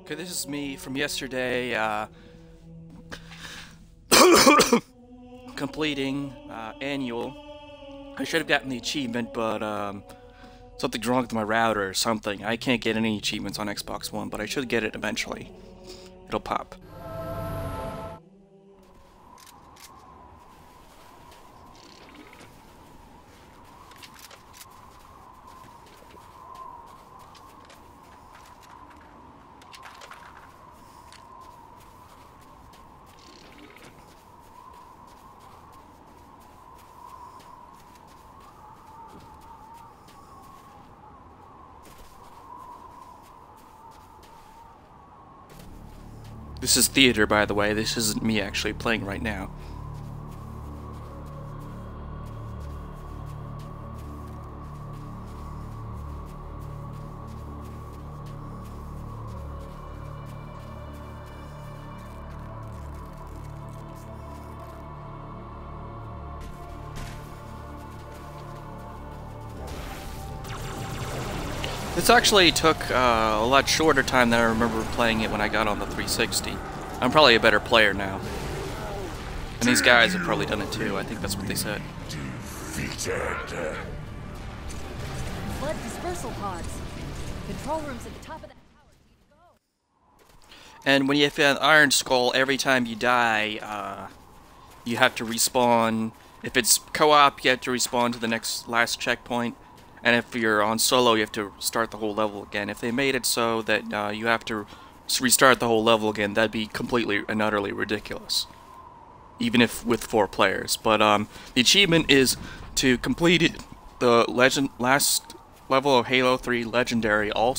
Okay, this is me from yesterday, completing, annual. I should have gotten the achievement, but, something's wrong with my router or something. I can't get any achievements on Xbox One, but I should get it eventually. It'll pop. This is theater, by the way. This isn't me actually playing right now. This actually took a lot shorter time than I remember playing it when I got on the 360. I'm probably a better player now. And these guys have probably done it too. I think that's what they said. Defeated. Flood dispersal pods. Control rooms at the top of that tower. Need to go. And when you have an Iron Skull, every time you die, you have to respawn. If it's co-op, you have to respawn to the last checkpoint. And if you're on solo, you have to start the whole level again. If they made it so that you have to restart the whole level again, that'd be completely and utterly ridiculous. Even if with 4 players. But the achievement is to complete the last level of Halo 3 Legendary not all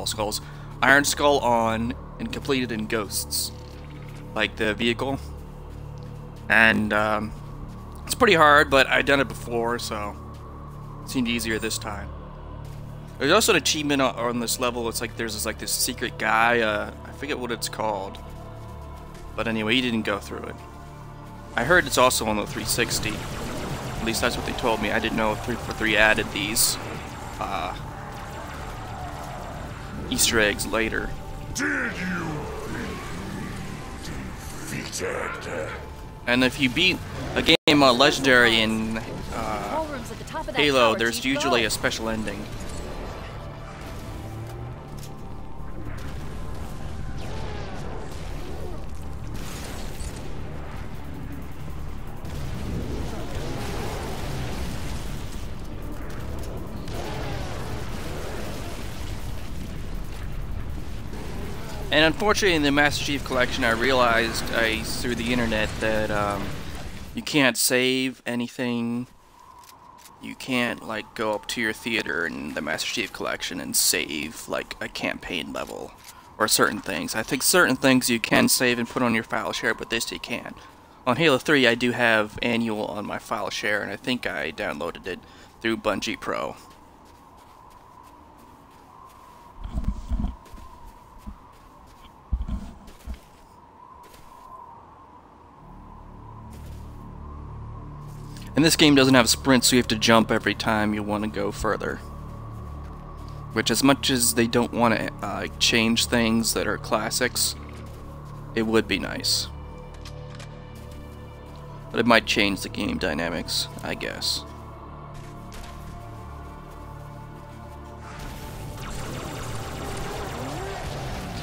skulls, Iron Skull on and completed in Ghosts, like the vehicle. And it's pretty hard, but I've done it before, so it seemed easier this time. There's also an achievement on this level. It's like there's this secret guy. I forget what it's called, but anyway, he didn't go through it. I heard it's also on the 360. At least that's what they told me. I didn't know if 343 added these Easter eggs later. Did you defeated? And if you beat a game Legendary in Control rooms at the top of that Halo, tower. there's Need to usually go. a special ending. And unfortunately, in the Master Chief Collection, I realized through the internet that you can't save anything. You can't like go up to your theater in the Master Chief Collection and save like a campaign level or certain things. I think certain things you can save and put on your file share, but this you can't. On Halo 3, I do have Annual on my file share, and I think I downloaded it through Bungie Pro. And this game doesn't have sprints, so you have to jump every time you want to go further. Which, as much as they don't want to change things that are classics, it would be nice. But it might change the game dynamics, I guess.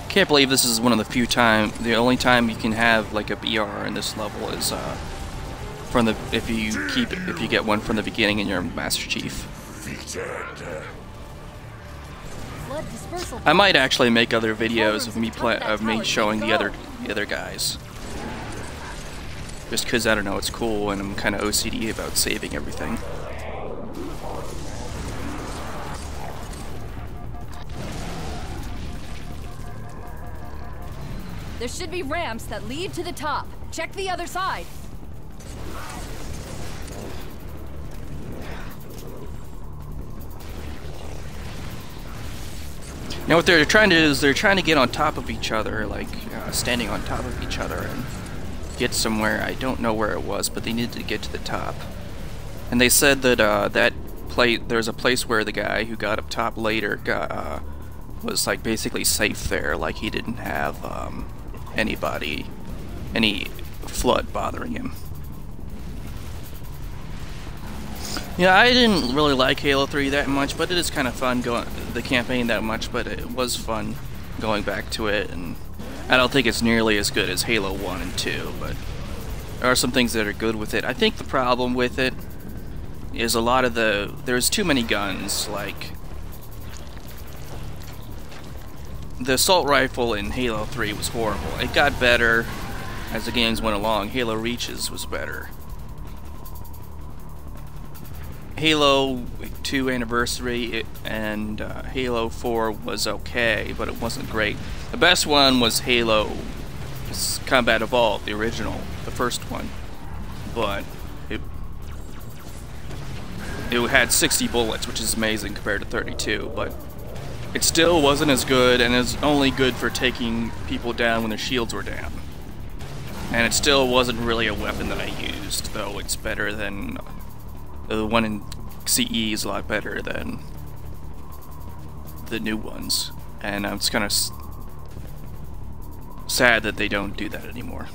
Can't believe this is one of the only time you can have like a BR in this level is from the if you get one from the beginning in your Master Chief. Flood dispersal I might actually make other videos of me showing the other guys. Just because I don't know, it's cool and I'm kind of OCD about saving everything. There should be ramps that lead to the top. Check the other side. Now what they're trying to do is they're trying to get on top of each other, like standing on top of each other and get somewhere. I don't know where it was, but they needed to get to the top. And they said that there's a place where the guy who got up top later was like basically safe there, like he didn't have any flood bothering him. Yeah, I didn't really like Halo 3 that much, but it is kind of fun going the campaign that much, but it was fun going back to it, and I don't think it's nearly as good as Halo 1 and 2, but there are some things that are good with it. I think the problem with it is there's too many guns. Like, the assault rifle in Halo 3 was horrible. It got better as the games went along. Halo Reaches was better. Halo 2 Anniversary and Halo 4 was okay, but it wasn't great. The best one was Halo Combat Evolved, the original, the first one. But it had 60 bullets, which is amazing compared to 32, but it still wasn't as good, and it's only good for taking people down when their shields were down. And it still wasn't really a weapon that I used, though it's better than the one in CE is a lot better than the new ones, and I'm just kind of sad that they don't do that anymore.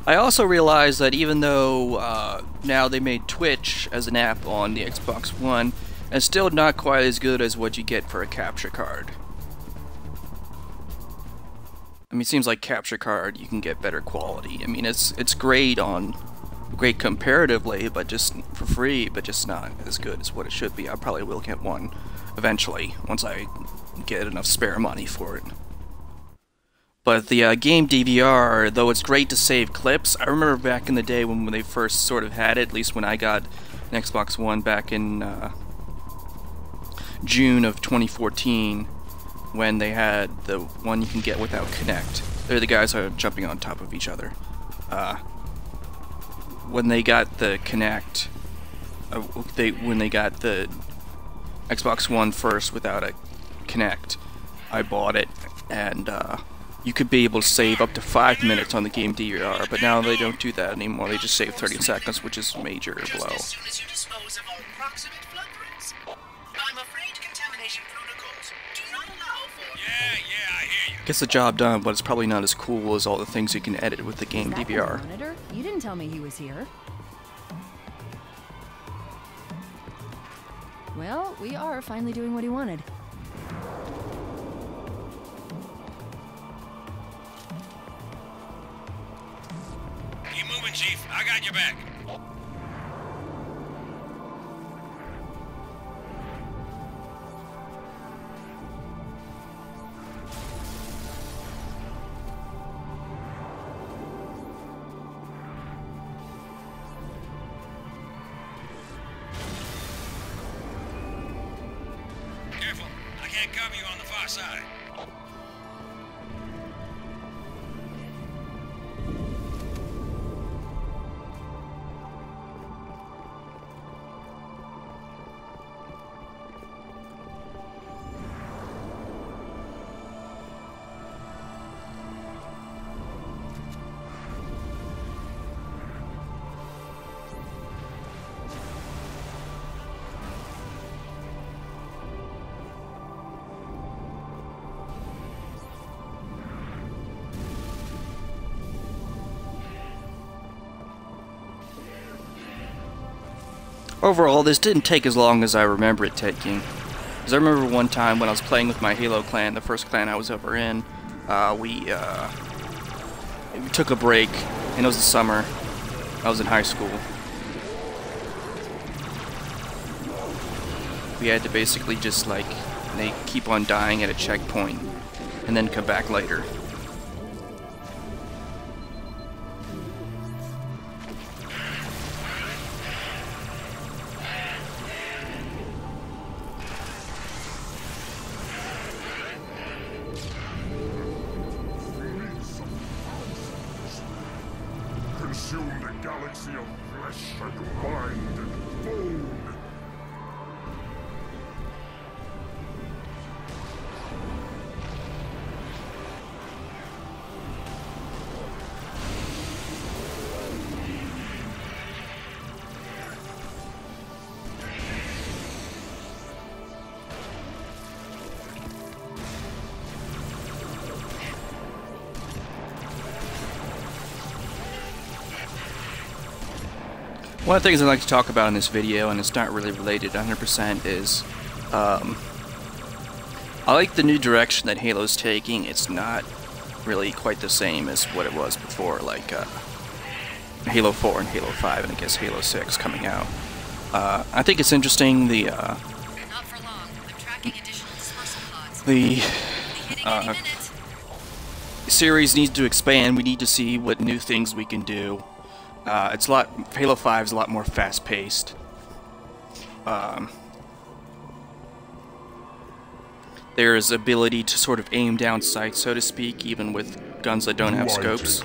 I also realized that even though now they made Twitch as an app on the Xbox One, it's still not quite as good as what you get for a capture card. I mean, it seems like capture card you can get better quality. I mean, it's great comparatively, but just for free, but just not as good as what it should be. I probably will get one eventually once I get enough spare money for it. But the game DVR, though it's great to save clips, I remember back in the day when they first sort of had it, at least when I got an Xbox One back in June of 2014, when they had the one you can get without Kinect. They're the guys who are jumping on top of each other. When they got the Kinect, when they got the Xbox One first without a Kinect, I bought it, and you could be able to save up to 5 minutes on the game DVR, but now they don't do that anymore. They just save 30 seconds, which is a major blow. Gets the job done, but it's probably not as cool as all the things you can edit with the game DVR. Monitor? You didn't tell me he was here. Well, we are finally doing what he wanted. Keep moving, Chief. I got your back. Careful. I can't cover you on the far side. Overall, this didn't take as long as I remember it taking. Because I remember one time when I was playing with my Halo clan, the first clan I was ever in, we took a break, and it was the summer. I was in high school. We had to basically just, like, they keep on dying at a checkpoint, and then come back later. consume the galaxy of flesh and mind and bone. One of the things I'd like to talk about in this video, and it's not really related 100%, is I like the new direction that Halo's taking. It's not really quite the same as what it was before, like Halo 4 and Halo 5, and I guess Halo 6 coming out. I think it's interesting, the Not for long. I'm tracking additional dispersal pods. the Any minute. series needs to expand. We need to see what new things we can do. It's a lot. Halo 5 is a lot more fast-paced. There's ability to sort of aim down sights, so to speak, even with guns that don't have scopes.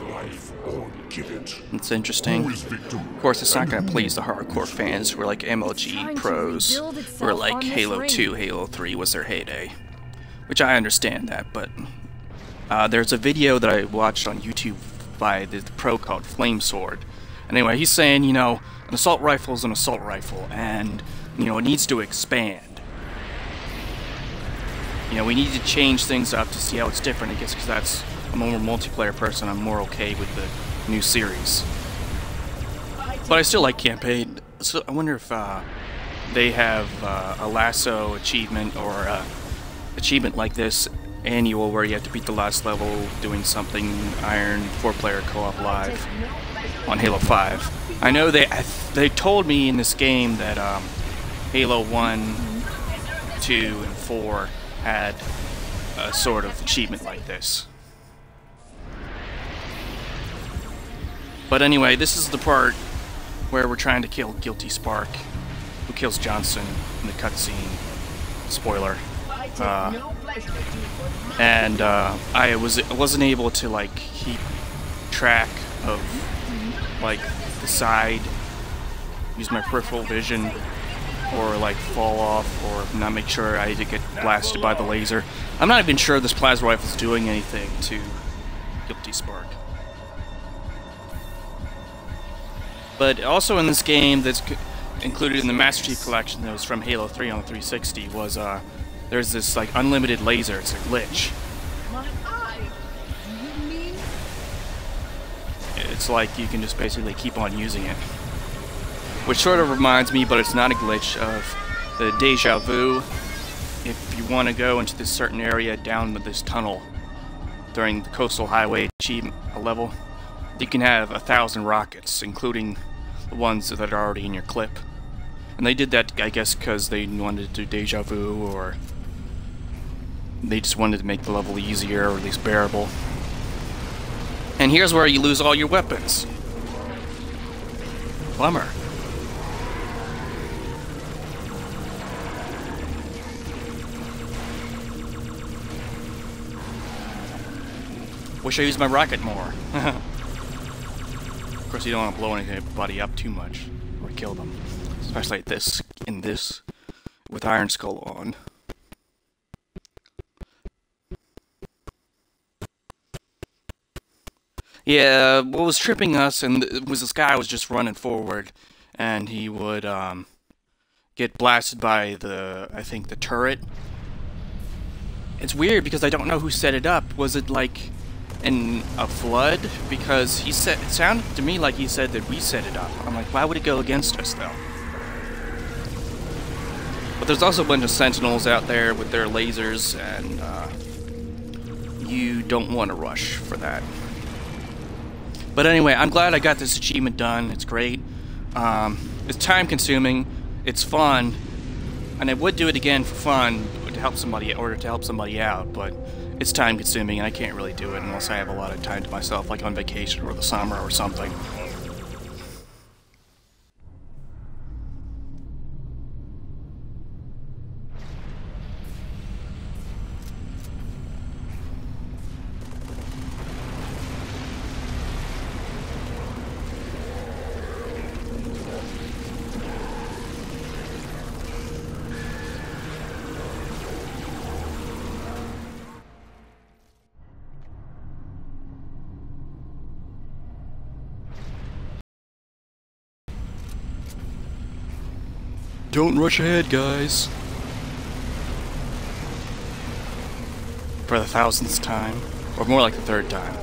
It's interesting. Of course, it's not going to please the hardcore fans who are like MLG pros, who are like Halo 2, Halo 3 was their heyday. Which I understand that, but there's a video that I watched on YouTube by the pro called Flamesword. Anyway, he's saying, you know, an assault rifle is an assault rifle, and, you know, it needs to expand. You know, we need to change things up to see how it's different, I guess, because that's, I'm a more multiplayer person, I'm more okay with the new series. But I still like campaign, so I wonder if they have a lasso achievement, or achievement like this, annual, where you have to beat the last level doing something Iron 4-player co-op live on Halo 5. I know they told me in this game that Halo 1, 2, and 4 had a sort of achievement like this. But anyway, this is the part where we're trying to kill Guilty Spark, who kills Johnson in the cutscene. Spoiler. And I wasn't able to like keep track of like the side, use my peripheral vision, or like fall off, or not make sure I didn't get blasted by the laser. I'm not even sure this plasma rifle is doing anything to Guilty Spark. But also in this game, that's included in the Master Chief Collection that was from Halo 3 on the 360, was there's this like unlimited laser. It's a glitch. It's like you can just basically keep on using it. Which sort of reminds me, but it's not a glitch, of the Deja Vu. If you want to go into this certain area down with this tunnel during the Coastal Highway achievement level, you can have 1,000 rockets, including the ones that are already in your clip. And they did that, I guess, because they wanted to do Deja Vu, or they just wanted to make the level easier, or at least bearable. And here's where you lose all your weapons. Bummer. Wish I used my rocket more. Of course, you don't want to blow anybody up too much, or kill them. Especially in this, with Iron Skull on. Yeah, what was tripping us was this guy was just running forward, and he would get blasted by I think the turret. It's weird because I don't know who set it up. Was it like in a flood? Because it sounded to me like he said that we set it up. I'm like, why would it go against us though? But there's also a bunch of sentinels out there with their lasers, and you don't want to rush for that. But anyway, I'm glad I got this achievement done. It's great. It's time consuming. It's fun. And I would do it again for fun to help somebody, or to help somebody out, but it's time consuming and I can't really do it unless I have a lot of time to myself, like on vacation or the summer or something. Don't rush ahead, guys. For the 1000th time. Or more like the 3rd time.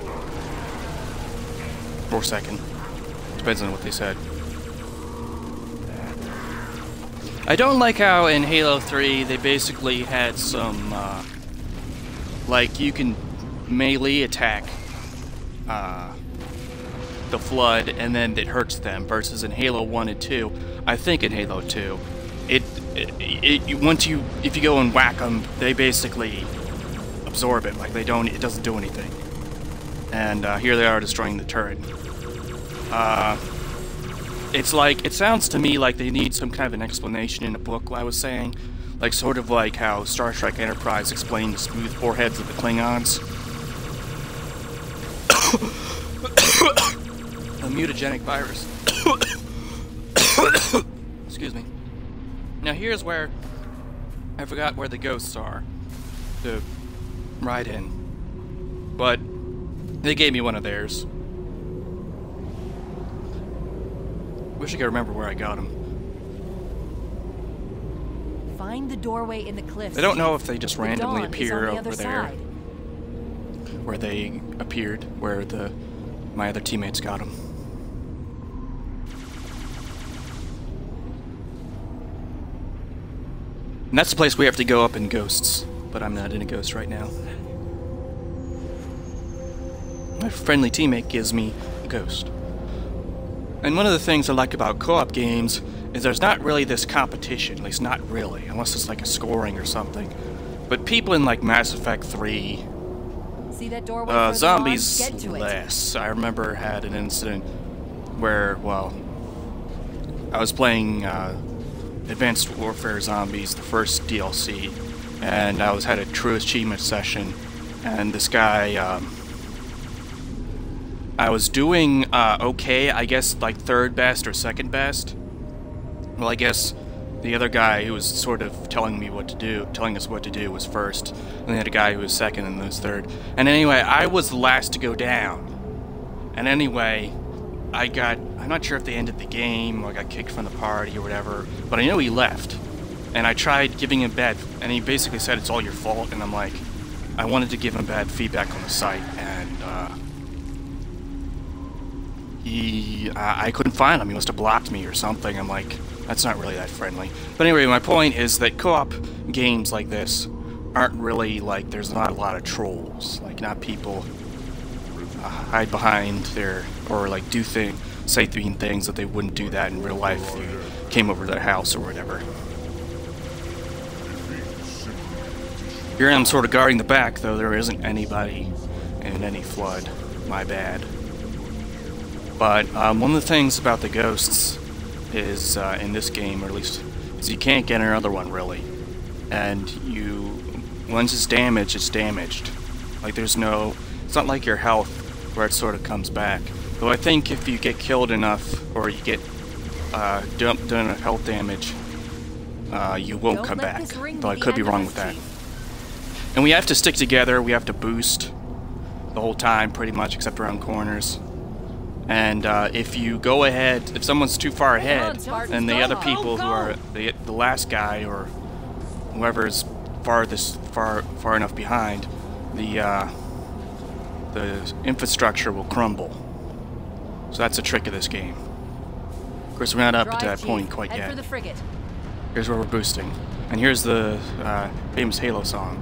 Or 2nd. Depends on what they said. I don't like how in Halo 3 they basically had some, like you can melee attack the Flood and then it hurts them, versus in Halo 1 and 2, I think in Halo 2, if you go and whack them, they basically absorb it, like it doesn't do anything. And here they are destroying the turret. It sounds to me like they need some kind of an explanation in a book, I was saying. Like, sort of like how Star Trek Enterprise explained the smooth foreheads of the Klingons. A mutagenic virus. Excuse me. Now here's where I forgot where the ghosts are to ride in. But they gave me one of theirs. Wish I could remember where I got them. Find the doorway in the cliffs. I don't know if they just randomly dawn is appear on the over other there. side. Where they appeared, where my other teammates got them. And that's the place we have to go up in Ghosts, but I'm not in a Ghost right now. My friendly teammate gives me a Ghost. And one of the things I like about co-op games is there's not really this competition, at least not really, unless it's like a scoring or something. But people in like Mass Effect 3, See that doorway further on? zombies Get to it. less. I remember had an incident where, well, I was playing Advanced Warfare Zombies, the first DLC, and I had a true achievement session, and this guy, I was doing okay, I guess like 3rd best or 2nd best. Well, I guess the other guy who was sort of telling us what to do was 1st, and they had a guy who was 2nd and was 3rd. And anyway, I was the last to go down. And anyway, I'm not sure if they ended the game or I got kicked from the party or whatever, but I know he left. And I tried giving him bad, and he basically said it's all your fault, and I'm like, I wanted to give him bad feedback on the site, and I couldn't find him. He must have blocked me or something. I'm like, that's not really that friendly. But anyway, my point is that co-op games like this aren't really like, there's not a lot of trolls. Like, not people hide behind or like say things that they wouldn't do that in real life if you came over to their house or whatever. Here I'm sort of guarding the back, though there isn't anybody in any Flood. My bad. But one of the things about the ghosts is, in this game, or at least, is you can't get another one, really. And once it's damaged, it's damaged. Like, it's not like your health, where it sort of comes back. Though I think if you get killed enough, or you get done enough health damage, you won't come back. Though I could be wrong with that. And we have to stick together, we have to boost the whole time, pretty much, except around corners. And if you go ahead, if someone's too far ahead, then the other people who are the last guy or whoever is far enough behind, the infrastructure will crumble. So that's a trick of this game. Of course, we're not up to that point quite yet. For the frigate. Here's where we're boosting, and here's the famous Halo song.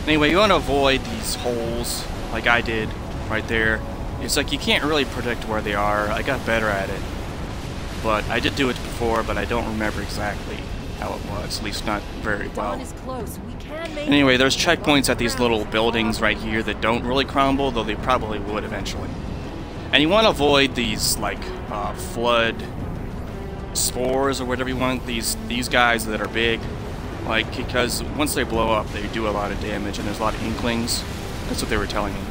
Anyway, you want to avoid these holes, like I did right there. It's like you can't really predict where they are. I got better at it. But I did do it before, but I don't remember exactly how it was, at least not very well. Anyway, there's checkpoints at these little buildings right here that don't really crumble, though they probably would eventually. And you want to avoid these, like, flood spores or whatever you want, these guys that are big. Like, because once they blow up, they do a lot of damage, and there's a lot of inklings. That's what they were telling me.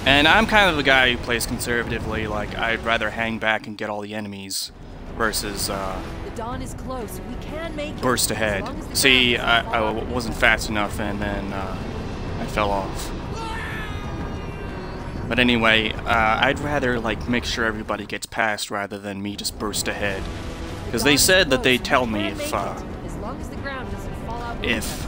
And I'm kind of a guy who plays conservatively, like I'd rather hang back and get all the enemies versus The dawn is close. We can make it. burst As ahead. long as the See, ground doesn't fall I out. wasn't fast enough and then I fell off. But anyway, I'd rather like make sure everybody gets past rather than me just burst ahead. Because they said that they'd tell me As long as the ground doesn't fall out. if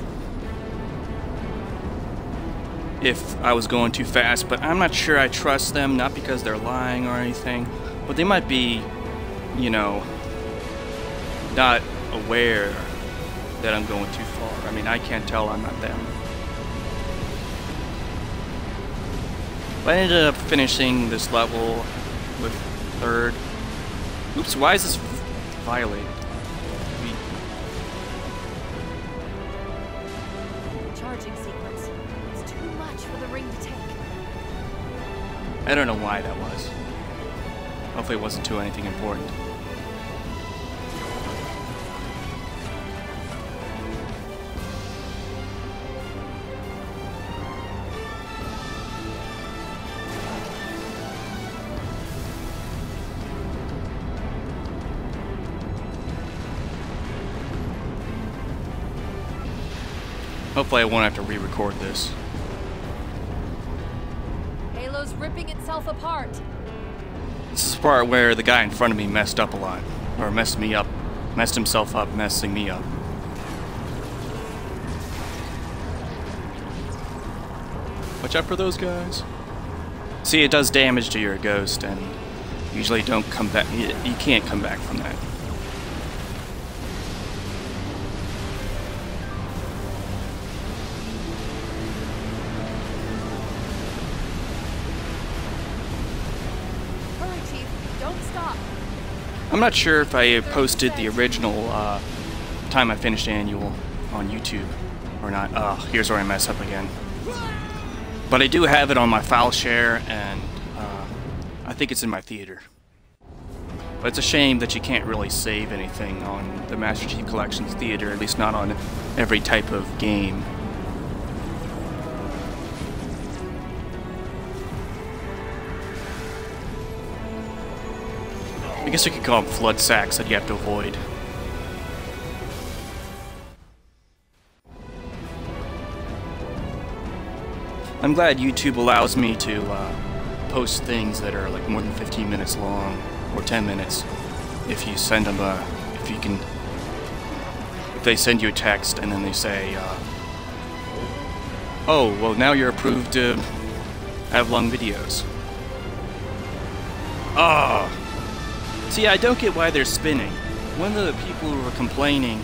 I was going too fast, but I'm not sure I trust them, not because they're lying or anything, but they might be, you know, not aware that I'm going too far. I mean, I can't tell I'm not them. But I ended up finishing this level with third. Oops, why is this violated? Charging sequence. It's too much for the ring to take. I don't know why that was. Hopefully it wasn't too anything important. Hopefully I won't have to re-record this. Halo's ripping itself apart. This is the part where the guy in front of me messed up a lot. Or messed me up. Messed himself up, messing me up. Watch out for those guys. See, it does damage to your ghost, and usually don't come back. You can't come back from that. Hurry, Chief. Don't stop. I'm not sure if I posted the original time I finished Annual on YouTube or not. Here's where I mess up again. But I do have it on my file share, and I think it's in my theater. But it's a shame that you can't really save anything on the Master Chief Collection's theater, at least not on every type of game. I guess you could call them flood sacks that you have to avoid. I'm glad YouTube allows me to post things that are like more than 15 minutes long, or 10 minutes, if you send them if they send you a text and then they say, oh, well now you're approved to have long videos. Ah. See, I don't get why they're spinning. One of the people who are complaining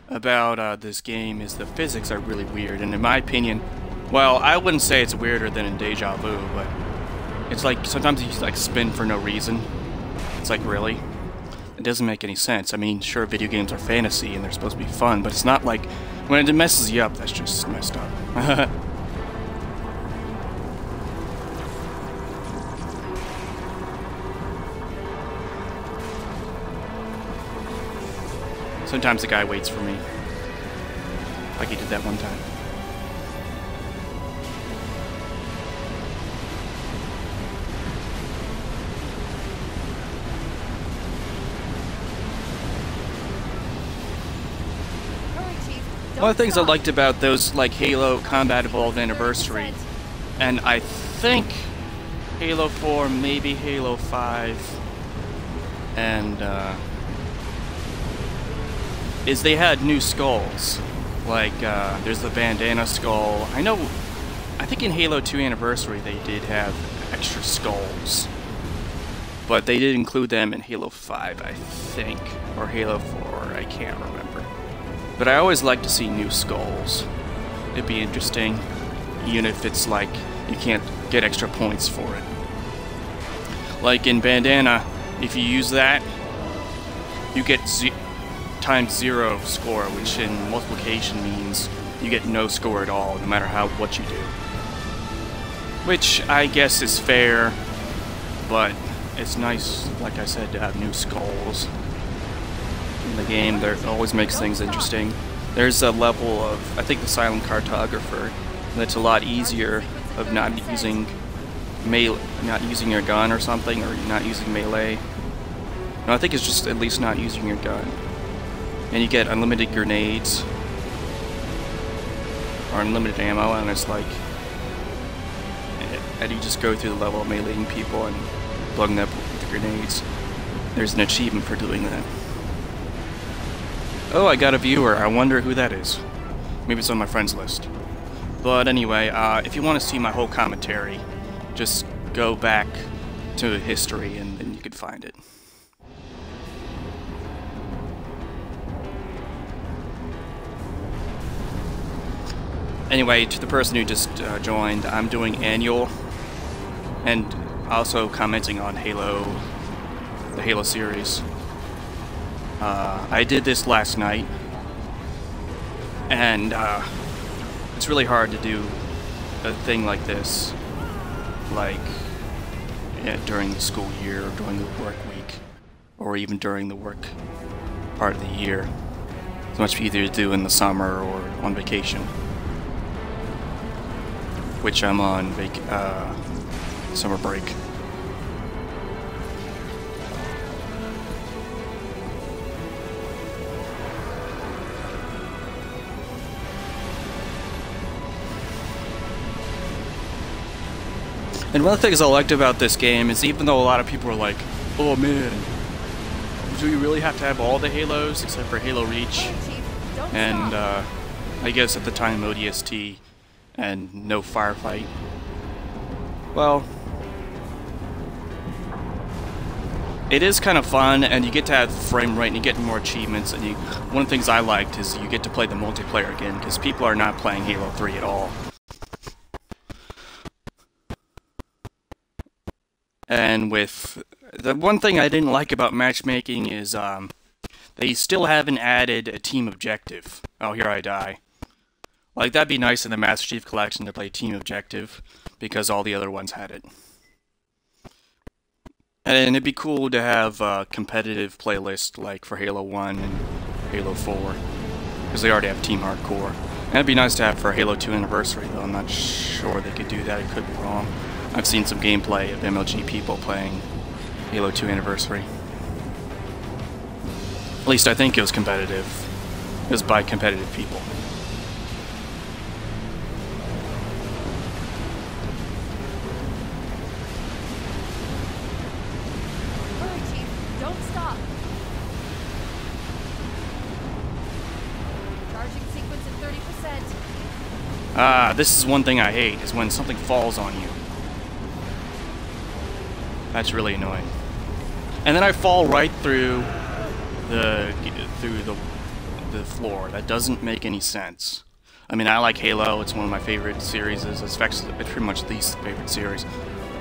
about this game is the physics are really weird, and in my opinion, well, I wouldn't say it's weirder than in Deja Vu, but it's like sometimes you like spin for no reason. It's like, really? It doesn't make any sense. I mean, sure, video games are fantasy and they're supposed to be fun, but it's not like when it messes you up, that's just messed up. Sometimes the guy waits for me. Like he did that one time. Hurry, Chief. Don't One of the things I stop. liked about those, like Halo Combat Evolved Anniversary, and I think Halo 4, maybe Halo 5, and is they had new skulls. Like, there's the bandana skull. I think in Halo 2 Anniversary they did have extra skulls. But they did include them in Halo 5, I think. Or Halo 4, I can't remember. But I always like to see new skulls. It'd be interesting, even if it's like you can't get extra points for it. Like in bandana, if you use that, you get ×0 score, which in multiplication means you get no score at all, no matter what you do. Which I guess is fair, but it's nice, like I said, to have new skulls in the game. That always makes things interesting. There's a level of, I think, the Silent Cartographer, that's a lot easier of not using not using your gun or something, or not using melee. No, I think it's just at least not using your gun. And you get unlimited grenades or unlimited ammo, and it's like, and you just go through the level of meleeing people and blowing them up with the grenades. There's an achievement for doing that. Oh, I got a viewer. I wonder who that is. Maybe it's on my friends list. But anyway, if you want to see my whole commentary, just go back to history and then you can find it. Anyway, to the person who just joined, I'm doing annual and also commenting on Halo, the Halo series. I did this last night, and it's really hard to do a thing like this, like during the school year, or during the work week, or even during the work part of the year. It's much easier to do in the summer or on vacation, which I'm on summer break. And one of the things I liked about this game is, even though a lot of people are like, oh man, do you really have to have all the Halos except for Halo Reach and I guess at the time ODST and no firefight? Well, it is kind of fun, and you get to have frame rate and you get more achievements, and one of the things I liked is you get to play the multiplayer again, because people are not playing Halo 3 at all. And with the one thing I didn't like about matchmaking is they still haven't added a team objective. Oh, here I die. Like, that'd be nice in the Master Chief Collection to play team objective, because all the other ones had it. And it'd be cool to have a competitive playlist like for Halo 1 and Halo 4, because they already have Team Hardcore. And it'd be nice to have for Halo 2 Anniversary, though I'm not sure they could do that. It could be wrong. I've seen some gameplay of MLG people playing Halo 2 Anniversary. At least I think it was competitive. It was by competitive people. Hurry, Chief. Don't stop. Charging sequence at 30%. Ah, this is one thing I hate, is when something falls on you. That's really annoying. And then I fall right through the floor. That doesn't make any sense. I mean, I like Halo. It's one of my favorite series. It's pretty much the favorite series.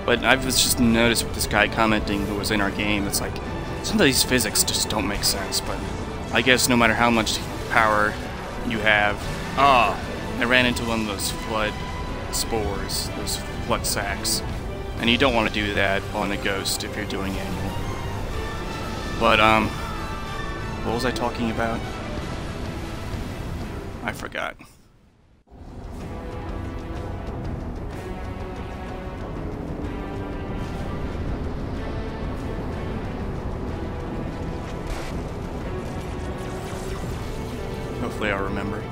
But I've just noticed with this guy commenting who was in our game, it's like, some of these physics just don't make sense. But I guess no matter how much power you have... Ah, I ran into one of those flood spores, those flood sacks. And you don't want to do that on a Ghost if you're doing annual. But, what was I talking about? I forgot. Hopefully I'll remember.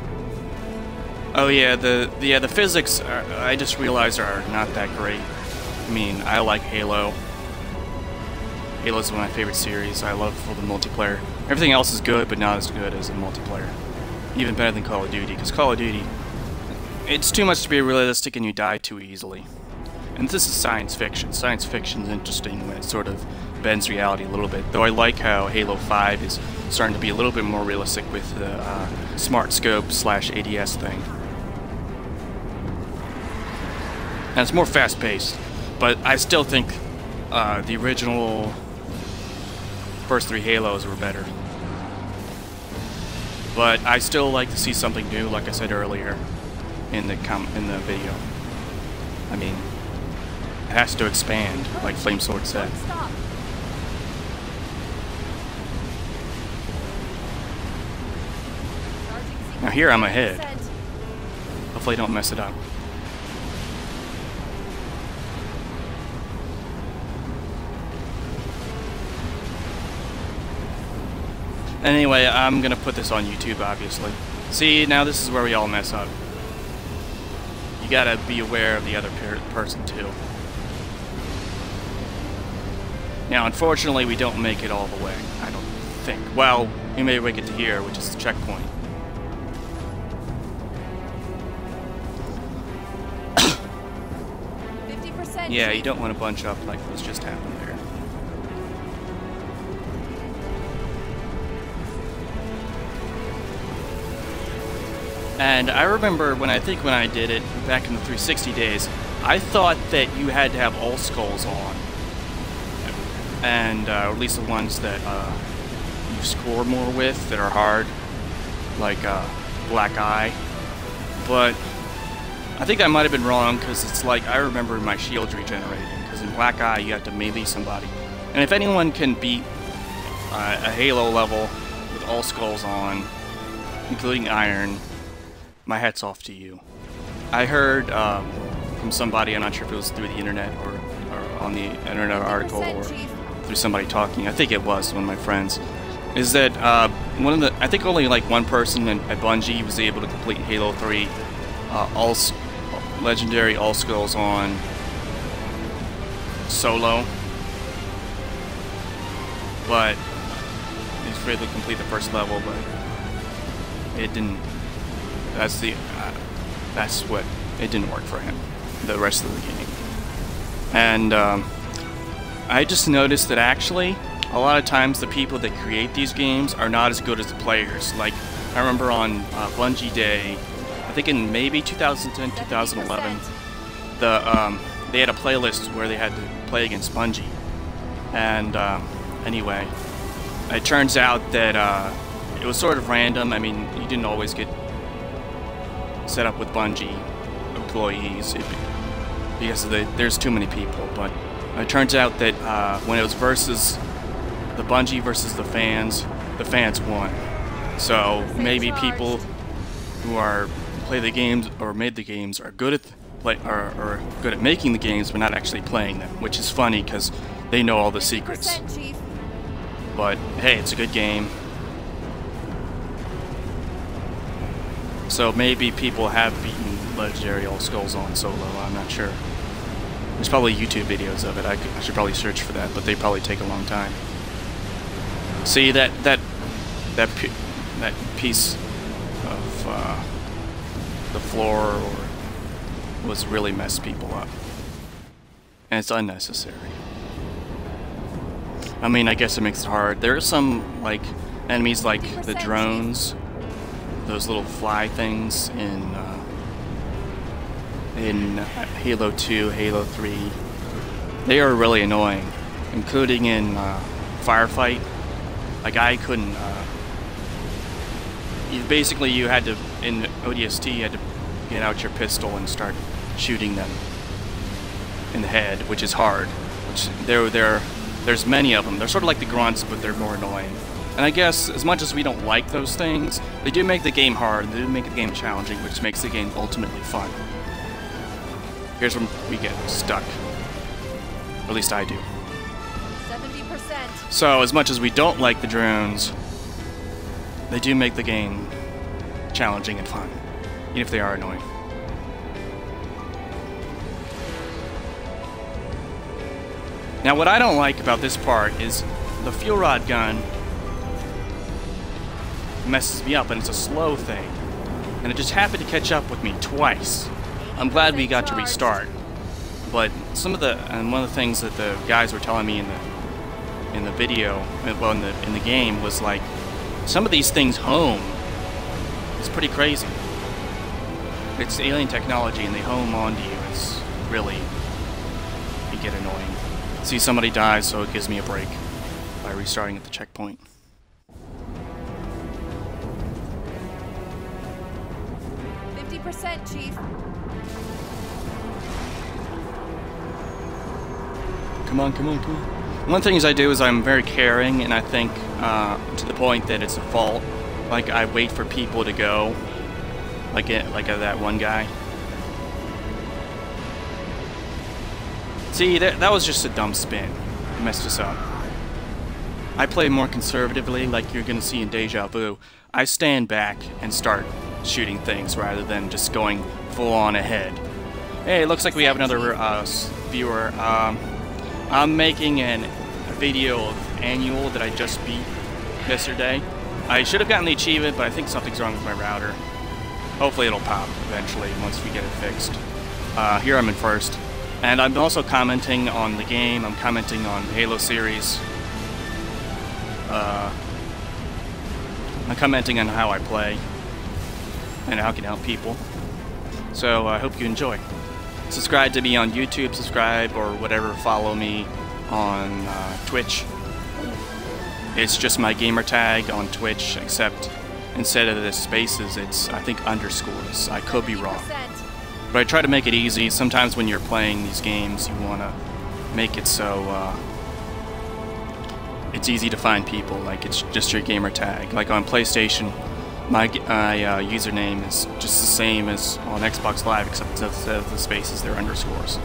Oh yeah, the physics I just realized are not that great. I mean, I like Halo. Halo's one of my favorite series. I love for the multiplayer. Everything else is good, but not as good as the multiplayer. Even better than Call of Duty, because Call of Duty, it's too much to be realistic and you die too easily. And this is science fiction. Science fiction is interesting when it sort of bends reality a little bit. Though I like how Halo 5 is starting to be a little bit more realistic with the smart scope / ADS thing. And it's more fast-paced. But I still think the original first 3 Halos were better. But I still like to see something new, like I said earlier in the video. I mean, it has to expand, like Flamesword said. Now here I'm ahead. Hopefully I don't mess it up. Anyway, I'm gonna put this on YouTube, obviously. See, now this is where we all mess up. You gotta be aware of the other person, too. Now, unfortunately, we don't make it all the way, I don't think. Well, we may make it to here, which is the checkpoint. Yeah, you don't want to bunch up like what's just happened there. And I remember when I did it back in the 360 days, I thought that you had to have all skulls on. And, or at least the ones that you score more with, that are hard, like Black Eye. But I think I might have been wrong, because it's like, I remember my shield regenerating, because in Black Eye you have to melee somebody. And if anyone can beat a Halo level with all skulls on, including Iron, my hat's off to you. I heard from somebody, I'm not sure if it was through the internet or on the internet article or through somebody talking, I think it was one of my friends, is that I think only like one person at Bungie was able to complete Halo 3 legendary all skills on solo, but he's free to complete the first level, but it didn't. That's what it didn't work for him the rest of the game. And I just noticed that actually a lot of times the people that create these games are not as good as the players. Like I remember on Bungie Day, I think in maybe 2010, 2011, they had a playlist where they had to play against Bungie. And anyway, it turns out that it was sort of random. I mean, you didn't always get set up with Bungie employees because there's too many people. But it turns out that when it was versus the Bungie versus the fans won. So maybe people who are play the games or made the games are good at are good at making the games, but not actually playing them, which is funny because they know all the secrets. But hey, it's a good game. So maybe people have beaten Legendary All Skulls on solo, I'm not sure. There's probably YouTube videos of it. I should probably search for that, but they probably take a long time. See, that piece of the floor was really messed people up. And it's unnecessary. I mean, I guess it makes it hard. There are some, like, enemies like the drones, those little fly things in Halo 2, Halo 3. They are really annoying, including in Firefight. Like, I couldn't, you had to, in ODST, you had to get out your pistol and start shooting them in the head, which is hard. Which there's many of them. They're sort of like the grunts, but they're more annoying. And I guess, as much as we don't like those things, they do make the game hard, they do make the game challenging, which makes the game ultimately fun. Here's when we get stuck. Or at least I do. 70%. So, as much as we don't like the drones, they do make the game challenging and fun, even if they are annoying. Now, what I don't like about this part is the fuel rod gun messes me up, and it's a slow thing. And it just happened to catch up with me twice. I'm glad we got to restart. But one of the things that the guys were telling me in the video, well, in the game, was like, some of these things home. It's pretty crazy. It's alien technology, and they home onto you. It's really, you get annoying. See, somebody dies, so it gives me a break by restarting at the checkpoint. Chief. Come on, come on, come on. One of the things I do is I'm very caring, and I think to the point that it's a fault. Like, I wait for people to go, like that one guy. See, that was just a dumb spin. It messed us up. I play more conservatively, like you're gonna see in Deja Vu. I stand back and start shooting things rather than just going full on ahead. Hey, it looks like we have another viewer. I'm making a video of Annual that I just beat yesterday. I should have gotten the achievement, but I think something's wrong with my router. Hopefully it'll pop eventually once we get it fixed. Here I'm in first. And I'm also commenting on the game, I'm commenting on the Halo series. I'm commenting on how I play and how I can help people. So I hope you enjoy. Subscribe to me on YouTube, subscribe or whatever, follow me on Twitch. It's just my gamer tag on Twitch, except instead of the spaces, it's, I think, underscores. I could be wrong. But I try to make it easy. Sometimes when you're playing these games, you want to make it so it's easy to find people, like it's just your gamer tag. Like on PlayStation, my username is just the same as on Xbox Live, except instead of the spaces, they're underscores.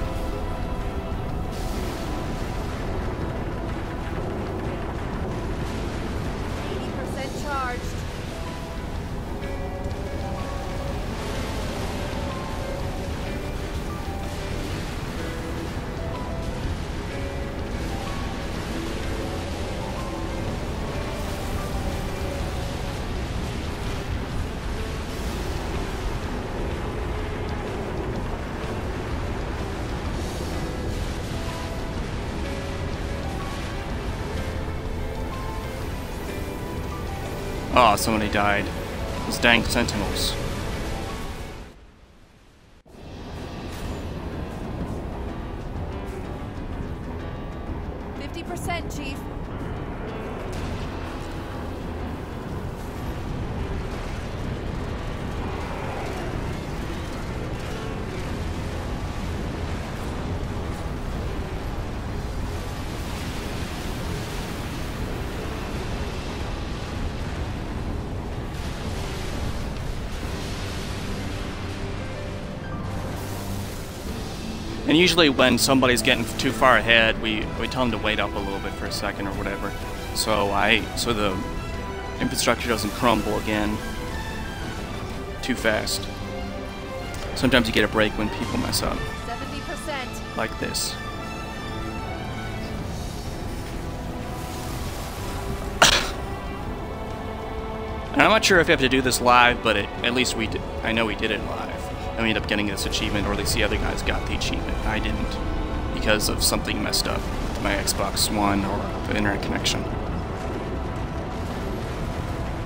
Oh, somebody died. Those dang sentinels. %, Chief. And usually when somebody's getting too far ahead, we tell them to wait up a little bit for a second or whatever. So the infrastructure doesn't crumble again too fast. Sometimes you get a break when people mess up. 70%. Like this. And I'm not sure if you have to do this live, but at least we did. I know we did it live. And we ended up getting this achievement, or at least the other guys got the achievement. I didn't, because of something messed up with my Xbox One or the internet connection.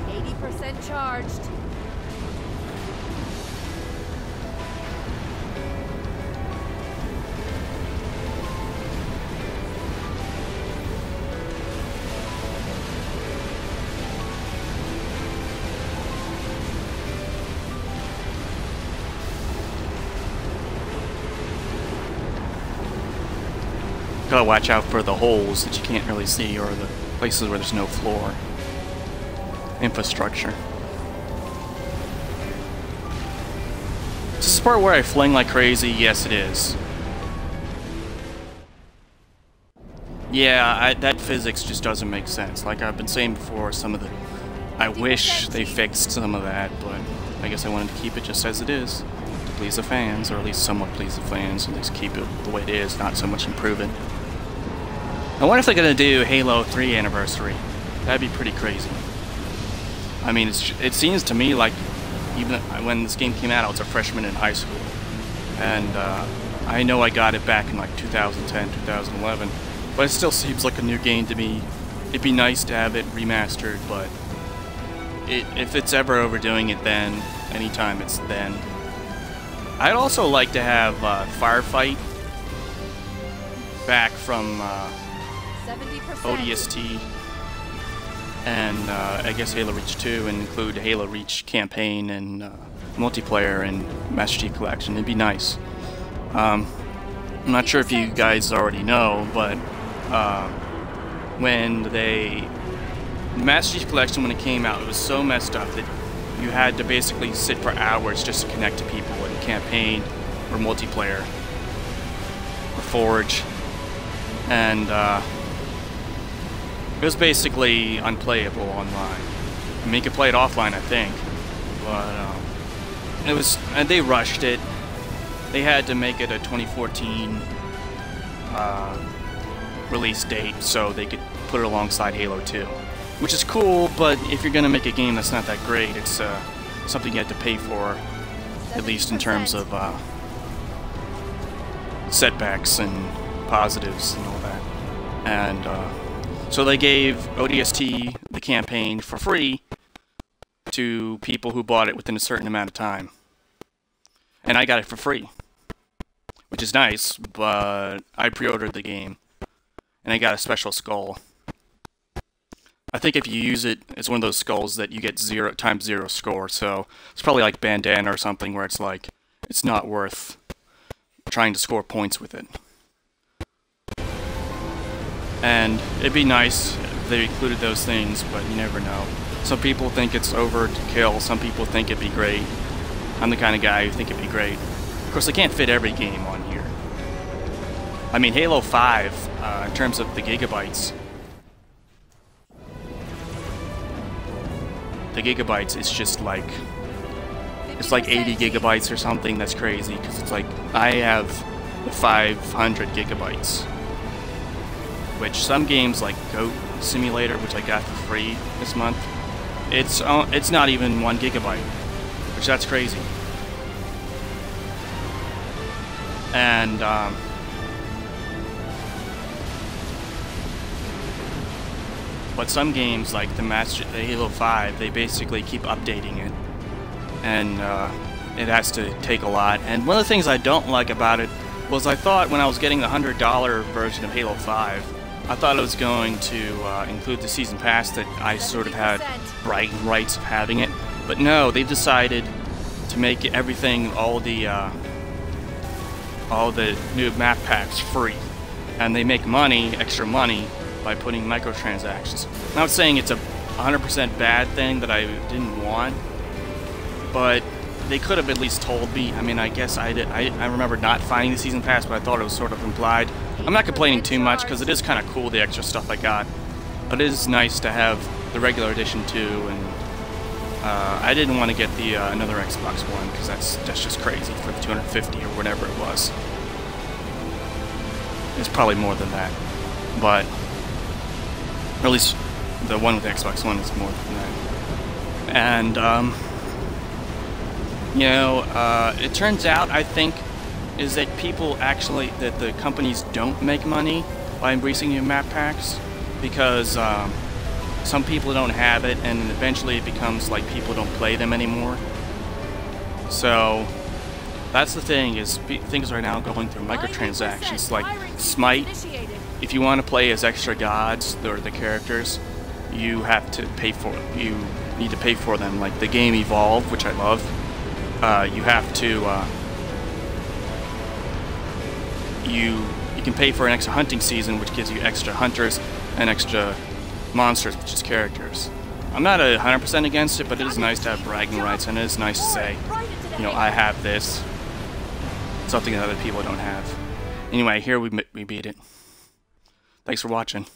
80% charged. Gotta watch out for the holes that you can't really see, or the places where there's no floor. Infrastructure. Is this the part where I fling like crazy? Yes, it is. Yeah, that physics just doesn't make sense. Like I've been saying before, I wish they fixed some of that, but I guess I wanted to keep it just as it is. To please the fans, or at least somewhat please the fans, at least keep it the way it is, not so much improve it. I wonder if they're gonna do Halo 3 anniversary. That'd be pretty crazy. I mean, it seems to me like even when this game came out, I was a freshman in high school, and I know I got it back in like 2010, 2011, but it still seems like a new game to me. It'd be nice to have it remastered, but if it's ever overdoing it, then anytime it's then. I'd also like to have Firefight back from 70%. ODST and I guess Halo Reach 2, and include Halo Reach campaign and multiplayer and Master Chief Collection. It'd be nice. I'm not sure if you guys already know, but when the Master Chief Collection, when it came out, it was so messed up that you had to basically sit for hours just to connect to people in campaign or multiplayer or Forge. And It was basically unplayable online. I mean, you could play it offline, I think, but it was, and they rushed it. They had to make it a 2014 release date so they could put it alongside Halo 2, which is cool. But if you're gonna make a game that's not that great, it's something you have to pay for, at least in terms of setbacks and positives and all that. And so they gave ODST, the campaign, for free to people who bought it within a certain amount of time. And I got it for free, which is nice, but I pre-ordered the game, and I got a special skull. I think if you use it, it's one of those skulls that you get 0x0 score, so it's probably like Bandana or something where it's like, it's not worth trying to score points with it. And it'd be nice if they included those things, but you never know. Some people think it's overkill, some people think it'd be great. I'm the kind of guy who think it'd be great. Of course, they can't fit every game on here. I mean, Halo 5, in terms of the gigabytes, is just like, it's like 80 gigabytes or something. That's crazy, because it's like, I have 500 gigabytes, which some games like Goat Simulator, which I got for free this month, it's not even 1 gigabyte, which that's crazy. And but some games like the Halo 5, they basically keep updating it, and it has to take a lot. And one of the things I don't like about it was, I thought when I was getting the $100 version of Halo 5, I thought it was going to include the season pass that I sort of had bragging rights of having it. But no, they decided to make everything, all the new map packs free. And they make money, extra money, by putting microtransactions. I'm not saying it's a 100% bad thing that I didn't want, but they could have at least told me. I mean, I guess I remember not finding the season pass, but I thought it was sort of implied. I'm not complaining too much, because it is kind of cool, the extra stuff I got. But it is nice to have the regular edition too, and I didn't want to get the another Xbox One, because that's just crazy for the 250 or whatever it was. It's probably more than that, but or at least the one with the Xbox One is more than that. And you know, it turns out, I think, is that people actually, that the companies don't make money by embracing new map packs, because some people don't have it, and eventually it becomes like people don't play them anymore. So that's the thing, is things are now going through microtransactions. Like Smite, if you want to play as extra gods, or the characters, you have to pay for it. You need to pay for them. Like the game Evolve, which I love, you have to you can pay for an extra hunting season, which gives you extra hunters and extra monsters, which is characters. I'm not 100% against it, but it is nice to have bragging rights, and it is nice to say, you know, I have this, something that other people don't have. Anyway, here we beat it. Thanks for watching.